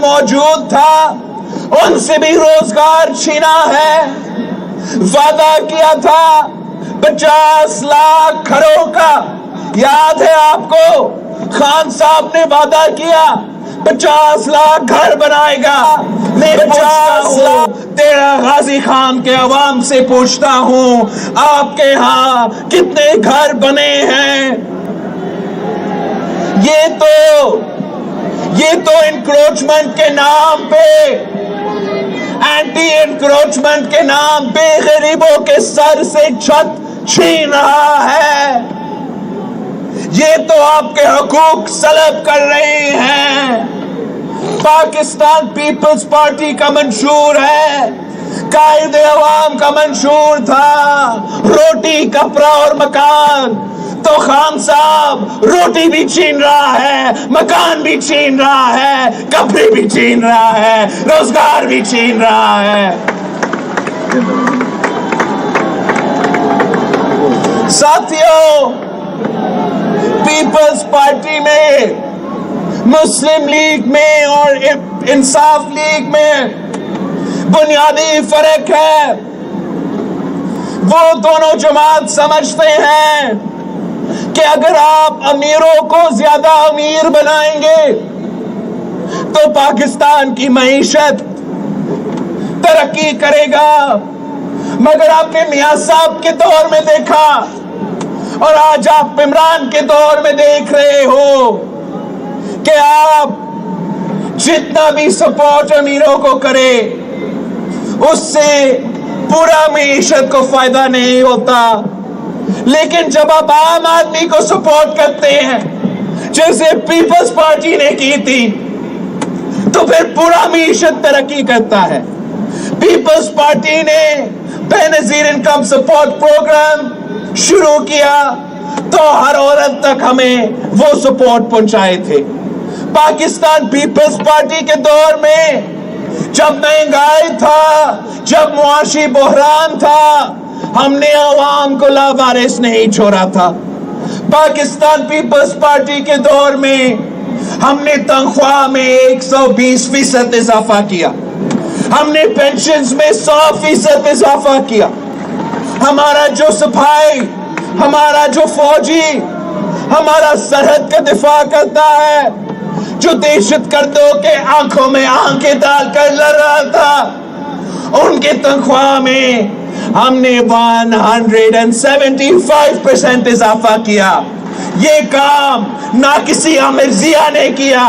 موجود تھا ان سے بھی روزگار چھینا ہے. وعدہ کیا تھا 50 لاکھ گھروں کا. یاد ہے آپ کو خان صاحب نے وعدہ کیا 50 لاکھ گھر بنائے گا. میں 50 لاکھ تیرا غازی خان کے عوام سے پوچھتا ہوں آپ کے ہاں کتنے گھر بنے ہیں؟ یہ تو انکروچمنٹ کے نام پہ، اینٹی انکروچمنٹ کے نام پہ غریبوں کے سر سے چھت چھین رہا ہے. یہ تو آپ کے حقوق سلب کر رہے ہیں. پاکستان پیپلز پارٹی کا منشور ہے، قائد عوام کا منشور تھا روٹی کپڑا اور مکان. تو خان صاحب روٹی بھی چھین رہا ہے، مکان بھی چھین رہا ہے، کپڑے بھی چھین رہا ہے، روزگار بھی چھین رہا ہے. ساتھیوں، پیپلز پارٹی میں، مسلم لیگ میں اور انصاف لیگ میں بنیادی فرق ہے. وہ دونوں جماعت سمجھتے ہیں کہ اگر آپ امیروں کو زیادہ امیر بنائیں گے تو پاکستان کی معیشت ترقی کرے گا. مگر آپ نے میاں صاحب کے دور میں دیکھا اور آج آپ عمران کے دور میں دیکھ رہے ہو کہ آپ جتنا بھی سپورٹ امیروں کو کرے اس سے پورا معیشت کو فائدہ نہیں ہوتا. لیکن جب آپ عام آدمی کو سپورٹ کرتے ہیں جیسے پیپلز پارٹی نے کی تھی تو پھر پورا معیشت ترقی کرتا ہے. پیپلز پارٹی نے بے نظیر انکم سپورٹ پروگرام شروع کیا تو ہر عورت تک ہمیں وہ سپورٹ پہنچائے تھے. پاکستان پیپلز پارٹی کے دور میں جب مہنگائی تھا، جب معاشی بحران تھا، ہم نے عوام کو لاوارث نہیں چھوڑا تھا. پاکستان پیپلز پارٹی کے دور میں ہم نے تنخواہ میں 120% اضافہ کیا، ہم نے پینشنز میں 100% اضافہ کیا. ہمارا جو سپاہی، ہمارا جو فوجی ہمارا سرحد کا دفاع کرتا ہے، جو دہشت گردوں کے آنکھوں میں آنکھیں ڈال کر لڑ رہا تھا، ان کے تنخواہ میں ہم نے 175% اضافہ کیا. یہ کام نہ کسی عامر ضیاء نے کیا،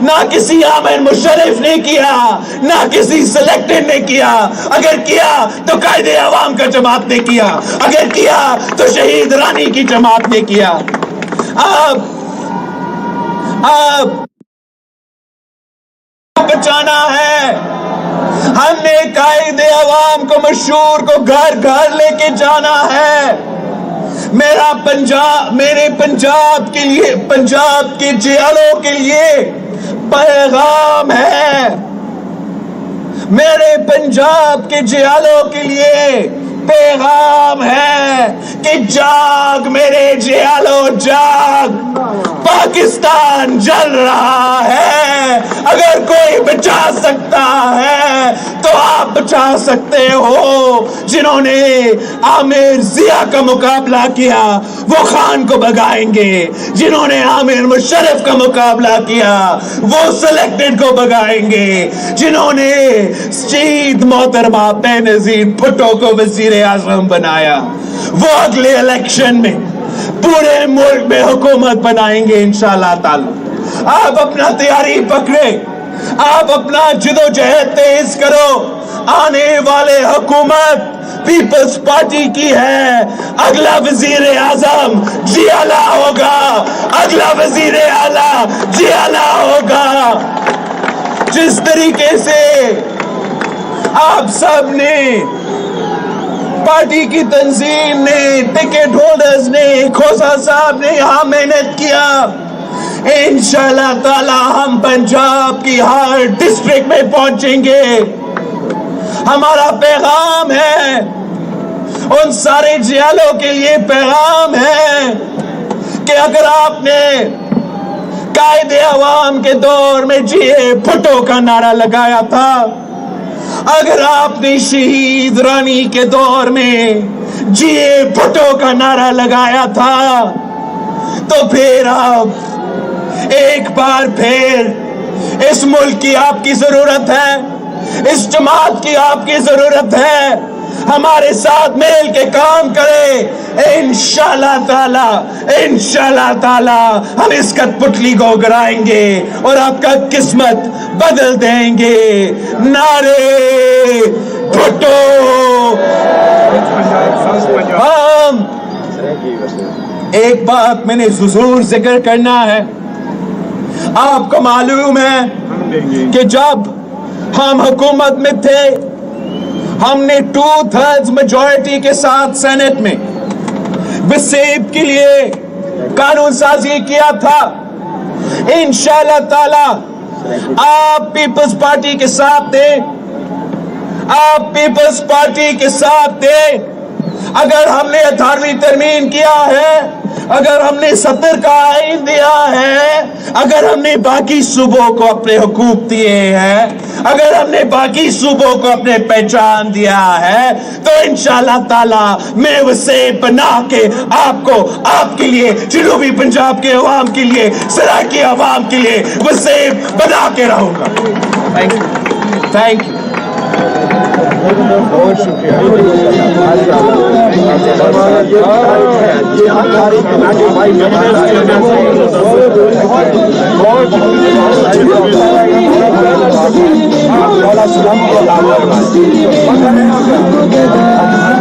نہ کسی عامر مشرف نے کیا، نہ کسی سلیکٹڈ نے کیا. اگر کیا تو قائد عوام کا جماعت نے کیا، اگر کیا تو شہید رانی کی جماعت نے کیا. اب بچانا ہے. ہم نے قائد عوام کو مشہور کو گھر گھر لے کے جانا ہے. میرا پنجاب، میرے پنجاب کے لیے، پنجاب کے جیلوں کے لیے پیغام ہے. میرے پنجاب کے جیلوں کے لیے پیغام ہے کہ جاگ میرے جیالو جاگ، پاکستان جل رہا ہے. اگر کوئی بچا سکتا ہے تو آپ بچا سکتے ہو. جنہوں نے عامر ضیاء کا مقابلہ کیا وہ خان کو بگائیں گے، جنہوں نے عامر مشرف کا مقابلہ کیا وہ سلیکٹڈ کو بگائیں گے، جنہوں نے شہید محترمہ بے نظیر بھٹو کو وزیر اعظم بنایا وہ اگلے الیکشن میں پورے ملک میں حکومت بنائیں گے انشاءاللہ تعالی. آپ اپنا تیاری پکڑے، آپ اپنا جدوجہد تیز کرو. آنے والے حکومت پیپلز پارٹی کی ہے. اگلا وزیر اعظم جیالہ ہوگا، اگلا وزیر اعلیٰ جیالہ ہوگا. جس طریقے سے آپ سب نے، پارٹی کی تنظیم نے، ٹکٹ ہولڈرز نے، کھوسا صاحب نے یہاں محنت کیا، انشاءاللہ تعالی ہم پنجاب کی ہر ڈسٹرکٹ میں پہنچیں گے. ہمارا پیغام ہے، ان سارے جیالوں کے لیے پیغام ہے کہ اگر آپ نے قائد عوام کے دور میں جیے بھٹو کا نعرہ لگایا تھا، اگر آپ نے شہید رانی کے دور میں جیے بھٹو کا نعرہ لگایا تھا، تو پھر آپ ایک بار پھر اس ملک کی آپ کی ضرورت ہے، اس جماعت کی آپ کی ضرورت ہے، ہمارے ساتھ مل کے کام کرے، انشاءاللہ تعالی ہم اس کٹپٹلی کو گرائیں گے اور آپ کا قسمت بدل دیں گے۔ نعرے بھٹو ہم۔ ایک بات میں نے ضرور ذکر کرنا ہے، آپ کو معلوم ہے کہ جب ہم حکومت میں تھے، ہم نے 2/3 میجورٹی کے ساتھ سینٹ میں وسیب کے لیے قانون سازی کیا تھا۔ انشاءاللہ تعالی آپ پیپلز پارٹی کے ساتھ تھے، آپ پیپلز پارٹی کے ساتھ تھے۔ اگر ہم نے 18ویں ترمیم کیا ہے، اگر ہم نے 70 کا آئین دیا ہے، اگر ہم نے باقی صوبوں کو اپنے حقوق دیے ہیں، اگر ہم نے باقی صوبوں کو اپنے پہچان دیا ہے، تو انشاءاللہ تعالی میں وسیع بنا کے آپ کو، آپ کے لیے، جنوبی پنجاب کے عوام کے لیے، سرائکی عوام کے لیے وسیع بنا کے رہوں گا۔ Thank you. بہت شکریہ۔ بہت